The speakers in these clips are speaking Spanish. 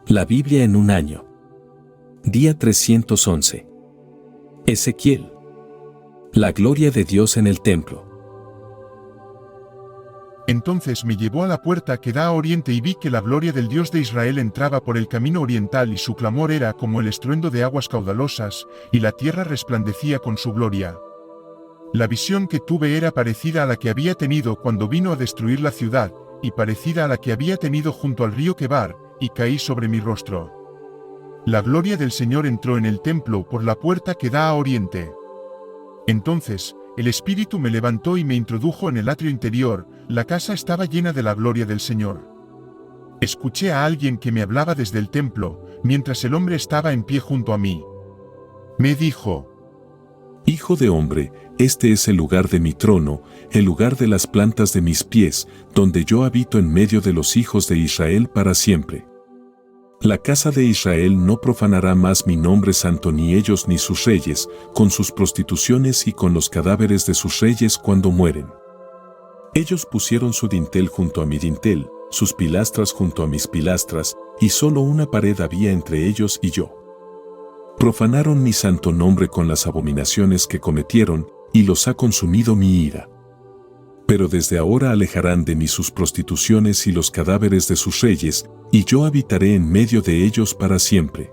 La Biblia en un año. Día 311. Ezequiel. La gloria de Dios en el templo. Entonces me llevó a la puerta que da a oriente y vi que la gloria del Dios de Israel entraba por el camino oriental y su clamor era como el estruendo de aguas caudalosas, y la tierra resplandecía con su gloria. La visión que tuve era parecida a la que había tenido cuando vino a destruir la ciudad, y parecida a la que había tenido junto al río Quebar, y caí sobre mi rostro. La gloria del Señor entró en el templo por la puerta que da a oriente. Entonces, el Espíritu me levantó y me introdujo en el atrio interior. La casa estaba llena de la gloria del Señor. Escuché a alguien que me hablaba desde el templo, mientras el hombre estaba en pie junto a mí. Me dijo: Hijo de hombre, este es el lugar de mi trono, el lugar de las plantas de mis pies, donde yo habito en medio de los hijos de Israel para siempre. La casa de Israel no profanará más mi nombre santo, ni ellos ni sus reyes, con sus prostituciones y con los cadáveres de sus reyes cuando mueren. Ellos pusieron su dintel junto a mi dintel, sus pilastras junto a mis pilastras, y solo una pared había entre ellos y yo. Profanaron mi santo nombre con las abominaciones que cometieron, y los ha consumido mi ira. Pero desde ahora alejarán de mí sus prostituciones y los cadáveres de sus reyes, y yo habitaré en medio de ellos para siempre.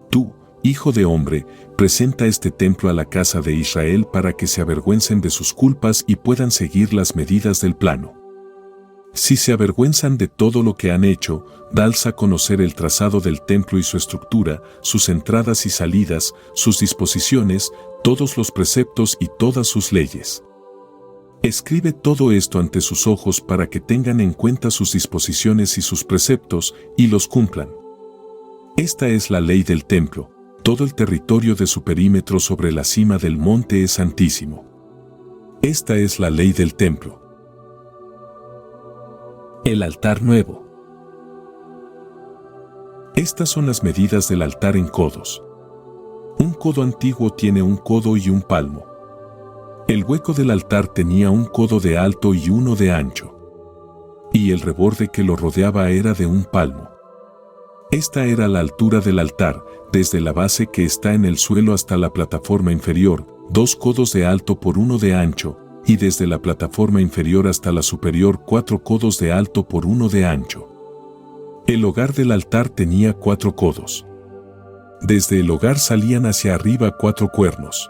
Tú, hijo de hombre, presenta este templo a la casa de Israel para que se avergüencen de sus culpas y puedan seguir las medidas del plano. Si se avergüenzan de todo lo que han hecho, dales a conocer el trazado del templo y su estructura, sus entradas y salidas, sus disposiciones, todos los preceptos y todas sus leyes. Escribe todo esto ante sus ojos para que tengan en cuenta sus disposiciones y sus preceptos, y los cumplan. Esta es la ley del templo. Todo el territorio de su perímetro sobre la cima del monte es santísimo. Esta es la ley del templo. El altar nuevo. Estas son las medidas del altar en codos. Un codo antiguo tiene un codo y un palmo. El hueco del altar tenía un codo de alto y uno de ancho. Y el reborde que lo rodeaba era de un palmo. Esta era la altura del altar, desde la base que está en el suelo hasta la plataforma inferior, 2 codos de alto por 1 de ancho, y desde la plataforma inferior hasta la superior 4 codos de alto por 1 de ancho. El hogar del altar tenía 4 codos. Desde el hogar salían hacia arriba 4 cuernos.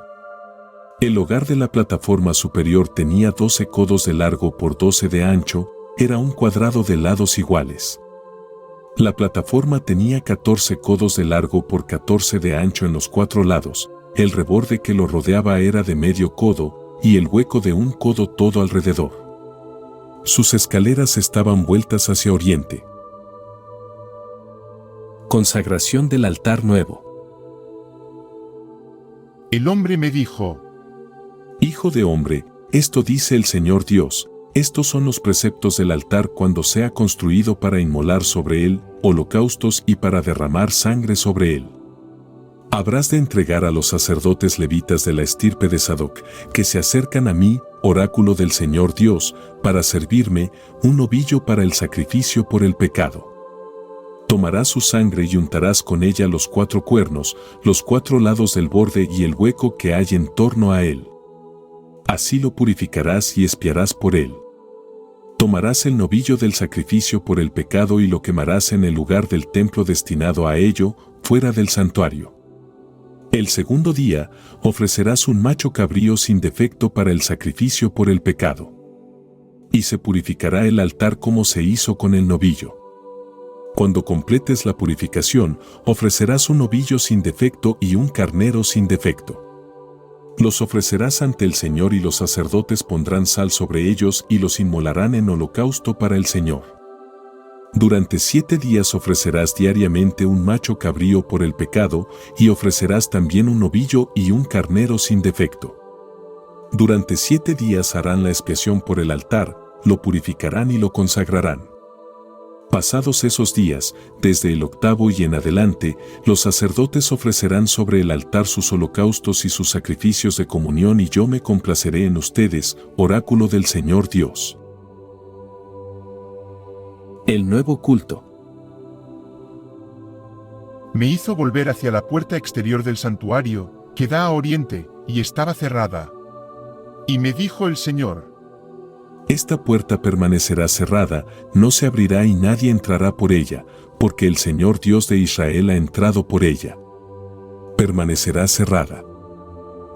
El hogar de la plataforma superior tenía 12 codos de largo por 12 de ancho, era un cuadrado de lados iguales. La plataforma tenía 14 codos de largo por 14 de ancho en los 4 lados, el reborde que lo rodeaba era de medio codo, y el hueco de un codo todo alrededor. Sus escaleras estaban vueltas hacia oriente. Consagración del altar nuevo. El hombre me dijo: Hijo de hombre, esto dice el Señor Dios, estos son los preceptos del altar cuando sea construido para inmolar sobre él holocaustos y para derramar sangre sobre él. Habrás de entregar a los sacerdotes levitas de la estirpe de Sadoc, que se acercan a mí, oráculo del Señor Dios, para servirme, un novillo para el sacrificio por el pecado. Tomarás su sangre y untarás con ella los 4 cuernos, los 4 lados del borde y el hueco que hay en torno a él. Así lo purificarás y expiarás por él. Tomarás el novillo del sacrificio por el pecado y lo quemarás en el lugar del templo destinado a ello, fuera del santuario. El segundo día, ofrecerás un macho cabrío sin defecto para el sacrificio por el pecado. Y se purificará el altar como se hizo con el novillo. Cuando completes la purificación, ofrecerás un novillo sin defecto y un carnero sin defecto. Los ofrecerás ante el Señor y los sacerdotes pondrán sal sobre ellos y los inmolarán en holocausto para el Señor. Durante 7 días ofrecerás diariamente un macho cabrío por el pecado y ofrecerás también un novillo y un carnero sin defecto. Durante 7 días harán la expiación por el altar, lo purificarán y lo consagrarán. Pasados esos días, desde el 8º y en adelante, los sacerdotes ofrecerán sobre el altar sus holocaustos y sus sacrificios de comunión y yo me complaceré en ustedes, oráculo del Señor Dios. El nuevo culto. Me hizo volver hacia la puerta exterior del santuario, que da a oriente, y estaba cerrada. Y me dijo el Señor: Esta puerta permanecerá cerrada, no se abrirá y nadie entrará por ella, porque el Señor Dios de Israel ha entrado por ella. Permanecerá cerrada.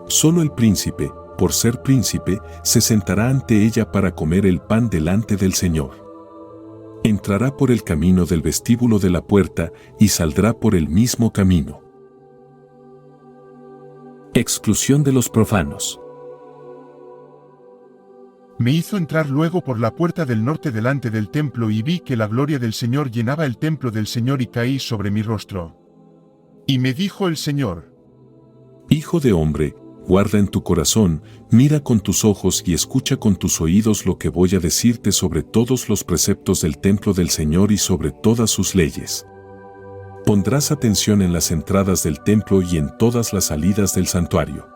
Solo el príncipe, por ser príncipe, se sentará ante ella para comer el pan delante del Señor. Entrará por el camino del vestíbulo de la puerta y saldrá por el mismo camino. Exclusión de los profanos. Me hizo entrar luego por la puerta del norte delante del templo y vi que la gloria del Señor llenaba el templo del Señor y caí sobre mi rostro. Y me dijo el Señor: Hijo de hombre, guarda en tu corazón, mira con tus ojos y escucha con tus oídos lo que voy a decirte sobre todos los preceptos del templo del Señor y sobre todas sus leyes. Pondrás atención en las entradas del templo y en todas las salidas del santuario.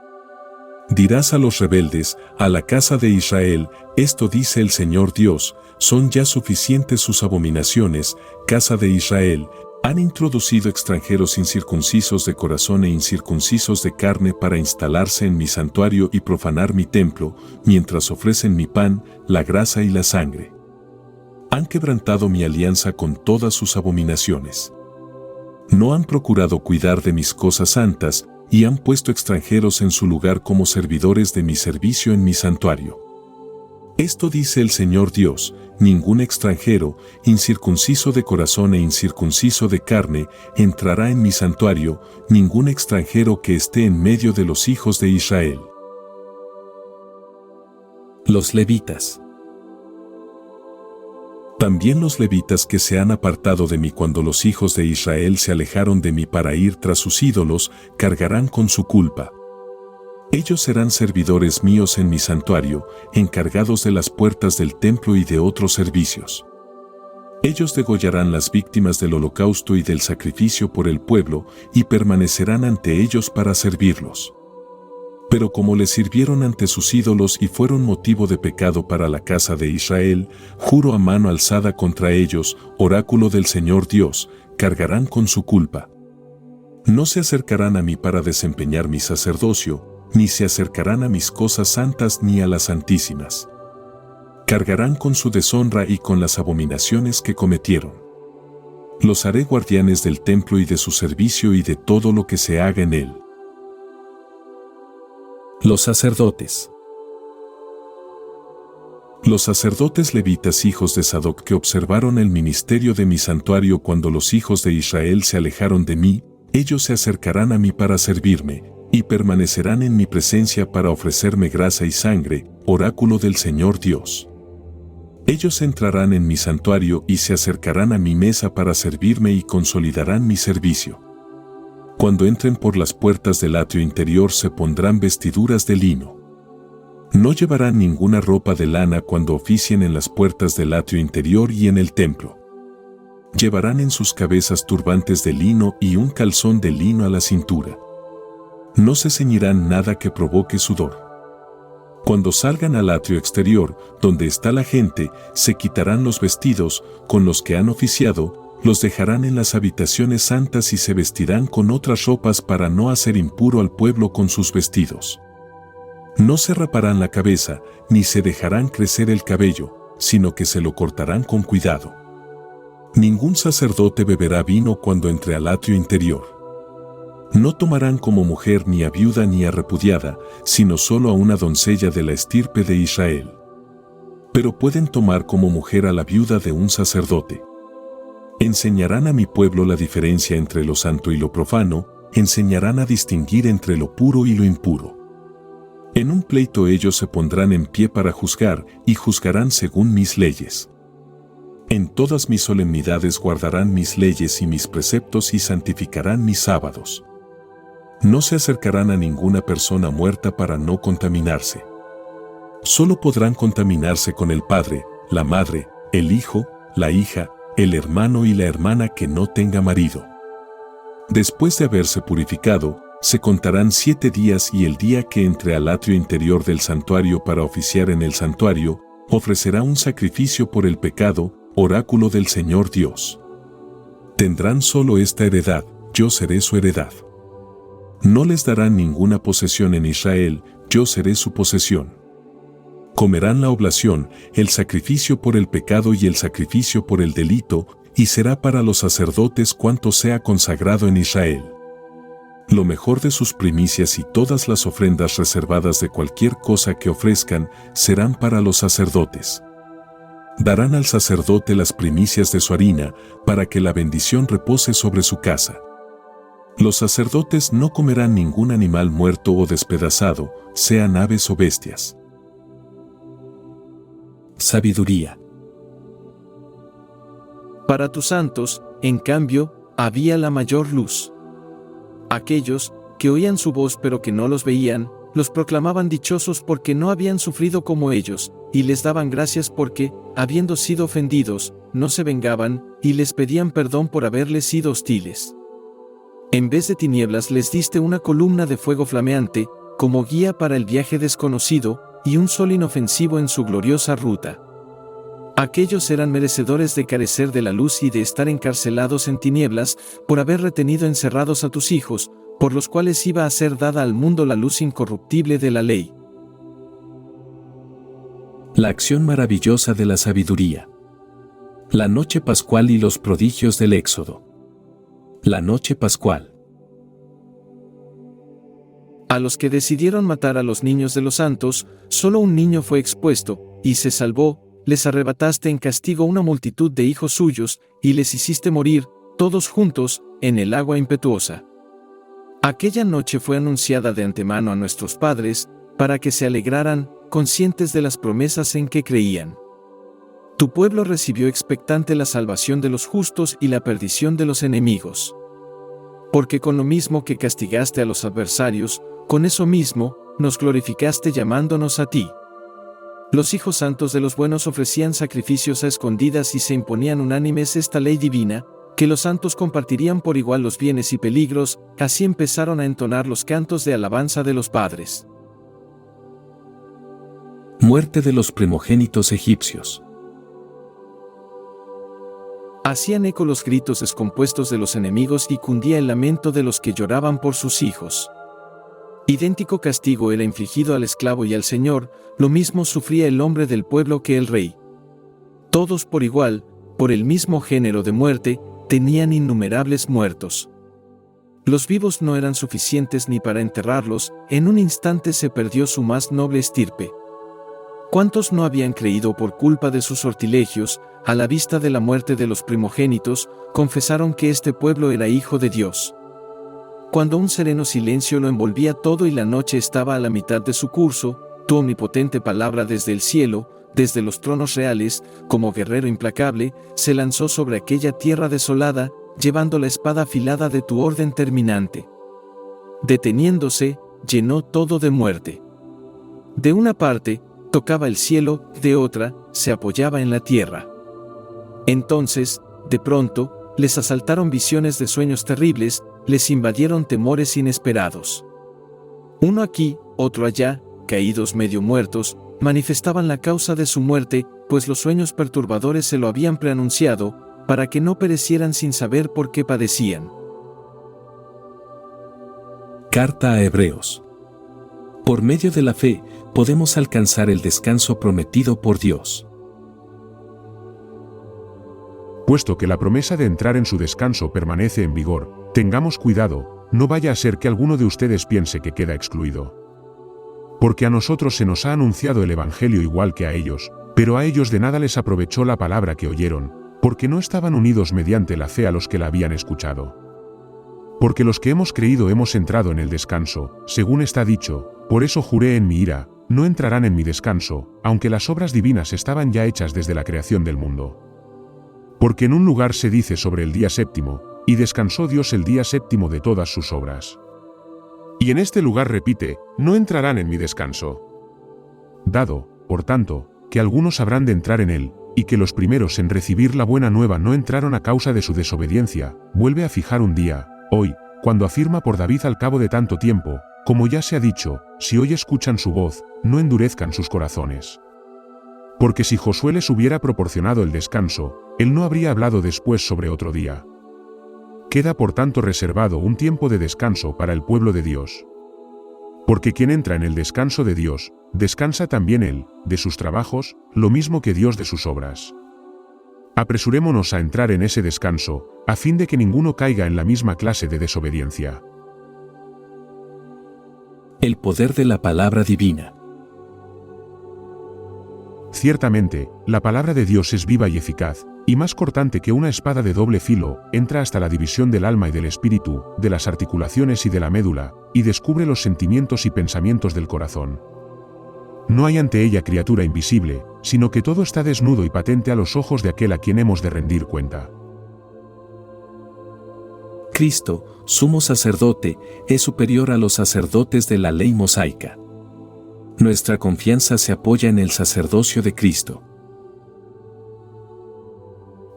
Dirás a los rebeldes, a la casa de Israel: esto dice el Señor Dios, son ya suficientes sus abominaciones, casa de Israel. Han introducido extranjeros incircuncisos de corazón e incircuncisos de carne para instalarse en mi santuario y profanar mi templo, mientras ofrecen mi pan, la grasa y la sangre. Han quebrantado mi alianza con todas sus abominaciones. No han procurado cuidar de mis cosas santas, y han puesto extranjeros en su lugar como servidores de mi servicio en mi santuario. Esto dice el Señor Dios: ningún extranjero, incircunciso de corazón e incircunciso de carne, entrará en mi santuario, ningún extranjero que esté en medio de los hijos de Israel. Los levitas. También los levitas que se han apartado de mí cuando los hijos de Israel se alejaron de mí para ir tras sus ídolos, cargarán con su culpa. Ellos serán servidores míos en mi santuario, encargados de las puertas del templo y de otros servicios. Ellos degollarán las víctimas del holocausto y del sacrificio por el pueblo, y permanecerán ante ellos para servirlos. Pero como les sirvieron ante sus ídolos y fueron motivo de pecado para la casa de Israel, juro a mano alzada contra ellos, oráculo del Señor Dios, cargarán con su culpa. No se acercarán a mí para desempeñar mi sacerdocio, ni se acercarán a mis cosas santas ni a las santísimas. Cargarán con su deshonra y con las abominaciones que cometieron. Los haré guardianes del templo y de su servicio y de todo lo que se haga en él. Los sacerdotes. Los sacerdotes levitas hijos de Sadoc que observaron el ministerio de mi santuario cuando los hijos de Israel se alejaron de mí, ellos se acercarán a mí para servirme, y permanecerán en mi presencia para ofrecerme grasa y sangre, oráculo del Señor Dios. Ellos entrarán en mi santuario y se acercarán a mi mesa para servirme y consolidarán mi servicio. Cuando entren por las puertas del atrio interior se pondrán vestiduras de lino. No llevarán ninguna ropa de lana cuando oficien en las puertas del atrio interior y en el templo. Llevarán en sus cabezas turbantes de lino y un calzón de lino a la cintura. No se ceñirán nada que provoque sudor. Cuando salgan al atrio exterior, donde está la gente, se quitarán los vestidos con los que han oficiado, los dejarán en las habitaciones santas y se vestirán con otras ropas para no hacer impuro al pueblo con sus vestidos. No se raparán la cabeza, ni se dejarán crecer el cabello, sino que se lo cortarán con cuidado. Ningún sacerdote beberá vino cuando entre al atrio interior. No tomarán como mujer ni a viuda ni a repudiada, sino solo a una doncella de la estirpe de Israel. Pero pueden tomar como mujer a la viuda de un sacerdote. Enseñarán a mi pueblo la diferencia entre lo santo y lo profano, enseñarán a distinguir entre lo puro y lo impuro. En un pleito ellos se pondrán en pie para juzgar, y juzgarán según mis leyes. En todas mis solemnidades guardarán mis leyes y mis preceptos y santificarán mis sábados. No se acercarán a ninguna persona muerta para no contaminarse. Solo podrán contaminarse con el padre, la madre, el hijo, la hija, el hermano y la hermana que no tenga marido. Después de haberse purificado, se contarán 7 días y el día que entre al atrio interior del santuario para oficiar en el santuario, ofrecerá un sacrificio por el pecado, oráculo del Señor Dios. Tendrán solo esta heredad, yo seré su heredad. No les darán ninguna posesión en Israel, yo seré su posesión. Comerán la oblación, el sacrificio por el pecado y el sacrificio por el delito, y será para los sacerdotes cuanto sea consagrado en Israel. Lo mejor de sus primicias y todas las ofrendas reservadas de cualquier cosa que ofrezcan serán para los sacerdotes. Darán al sacerdote las primicias de su harina, para que la bendición repose sobre su casa. Los sacerdotes no comerán ningún animal muerto o despedazado, sean aves o bestias. Sabiduría. Para tus santos, en cambio, había la mayor luz. Aquellos que oían su voz pero que no los veían, los proclamaban dichosos porque no habían sufrido como ellos, y les daban gracias porque, habiendo sido ofendidos, no se vengaban, y les pedían perdón por haberles sido hostiles. En vez de tinieblas les diste una columna de fuego flameante, como guía para el viaje desconocido, y un sol inofensivo en su gloriosa ruta. Aquellos eran merecedores de carecer de la luz y de estar encarcelados en tinieblas, por haber retenido encerrados a tus hijos, por los cuales iba a ser dada al mundo la luz incorruptible de la ley. La acción maravillosa de la sabiduría. La noche pascual y los prodigios del Éxodo. La noche pascual. A los que decidieron matar a los niños de los santos, solo un niño fue expuesto, y se salvó. Les arrebataste en castigo una multitud de hijos suyos, y les hiciste morir, todos juntos, en el agua impetuosa. Aquella noche fue anunciada de antemano a nuestros padres, para que se alegraran, conscientes de las promesas en que creían. Tu pueblo recibió expectante la salvación de los justos y la perdición de los enemigos. Porque con lo mismo que castigaste a los adversarios, con eso mismo, nos glorificaste llamándonos a ti. Los hijos santos de los buenos ofrecían sacrificios a escondidas y se imponían unánimes esta ley divina, que los santos compartirían por igual los bienes y peligros, así empezaron a entonar los cantos de alabanza de los padres. Muerte de los primogénitos egipcios. Hacían eco los gritos descompuestos de los enemigos y cundía el lamento de los que lloraban por sus hijos. Idéntico castigo era infligido al esclavo y al señor, lo mismo sufría el hombre del pueblo que el rey. Todos por igual, por el mismo género de muerte, tenían innumerables muertos. Los vivos no eran suficientes ni para enterrarlos, en un instante se perdió su más noble estirpe. ¿Cuántos no habían creído por culpa de sus sortilegios, a la vista de la muerte de los primogénitos, confesaron que este pueblo era hijo de Dios? Cuando un sereno silencio lo envolvía todo y la noche estaba a la mitad de su curso, tu omnipotente palabra desde el cielo, desde los tronos reales, como guerrero implacable, se lanzó sobre aquella tierra desolada, llevando la espada afilada de tu orden terminante. Deteniéndose, llenó todo de muerte. De una parte, tocaba el cielo, de otra, se apoyaba en la tierra. Entonces, de pronto, les asaltaron visiones de sueños terribles, les invadieron temores inesperados. Uno aquí, otro allá, caídos medio muertos, manifestaban la causa de su muerte, pues los sueños perturbadores se lo habían preanunciado, para que no perecieran sin saber por qué padecían. Carta a Hebreos. Por medio de la fe, podemos alcanzar el descanso prometido por Dios. Puesto que la promesa de entrar en su descanso permanece en vigor, tengamos cuidado, no vaya a ser que alguno de ustedes piense que queda excluido. Porque a nosotros se nos ha anunciado el Evangelio igual que a ellos, pero a ellos de nada les aprovechó la palabra que oyeron, porque no estaban unidos mediante la fe a los que la habían escuchado. Porque los que hemos creído hemos entrado en el descanso, según está dicho, por eso juré en mi ira, no entrarán en mi descanso, aunque las obras divinas estaban ya hechas desde la creación del mundo. Porque en un lugar se dice sobre el día séptimo, y descansó Dios el día séptimo de todas sus obras. Y en este lugar repite, no entrarán en mi descanso. Dado, por tanto, que algunos habrán de entrar en él, y que los primeros en recibir la buena nueva no entraron a causa de su desobediencia, vuelve a fijar un día, hoy, cuando afirma por David al cabo de tanto tiempo, como ya se ha dicho, si hoy escuchan su voz, no endurezcan sus corazones. Porque si Josué les hubiera proporcionado el descanso, él no habría hablado después sobre otro día. Queda por tanto reservado un tiempo de descanso para el pueblo de Dios. Porque quien entra en el descanso de Dios, descansa también él, de sus trabajos, lo mismo que Dios de sus obras. Apresurémonos a entrar en ese descanso, a fin de que ninguno caiga en la misma clase de desobediencia. El poder de la palabra divina. Ciertamente, la palabra de Dios es viva y eficaz, y más cortante que una espada de doble filo, entra hasta la división del alma y del espíritu, de las articulaciones y de la médula, y descubre los sentimientos y pensamientos del corazón. No hay ante ella criatura invisible, sino que todo está desnudo y patente a los ojos de aquel a quien hemos de rendir cuenta. Cristo, sumo sacerdote, es superior a los sacerdotes de la ley mosaica. Nuestra confianza se apoya en el sacerdocio de Cristo.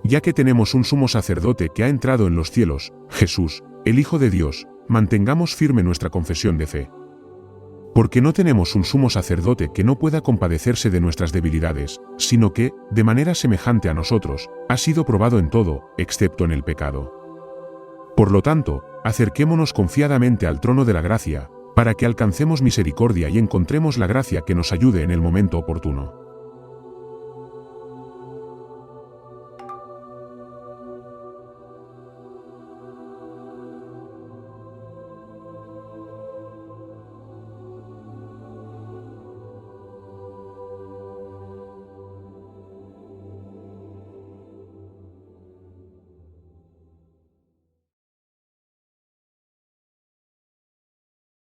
Ya que tenemos un sumo sacerdote que ha entrado en los cielos, Jesús, el Hijo de Dios, mantengamos firme nuestra confesión de fe. Porque no tenemos un sumo sacerdote que no pueda compadecerse de nuestras debilidades, sino que, de manera semejante a nosotros, ha sido probado en todo, excepto en el pecado. Por lo tanto, acerquémonos confiadamente al trono de la gracia, para que alcancemos misericordia y encontremos la gracia que nos ayude en el momento oportuno.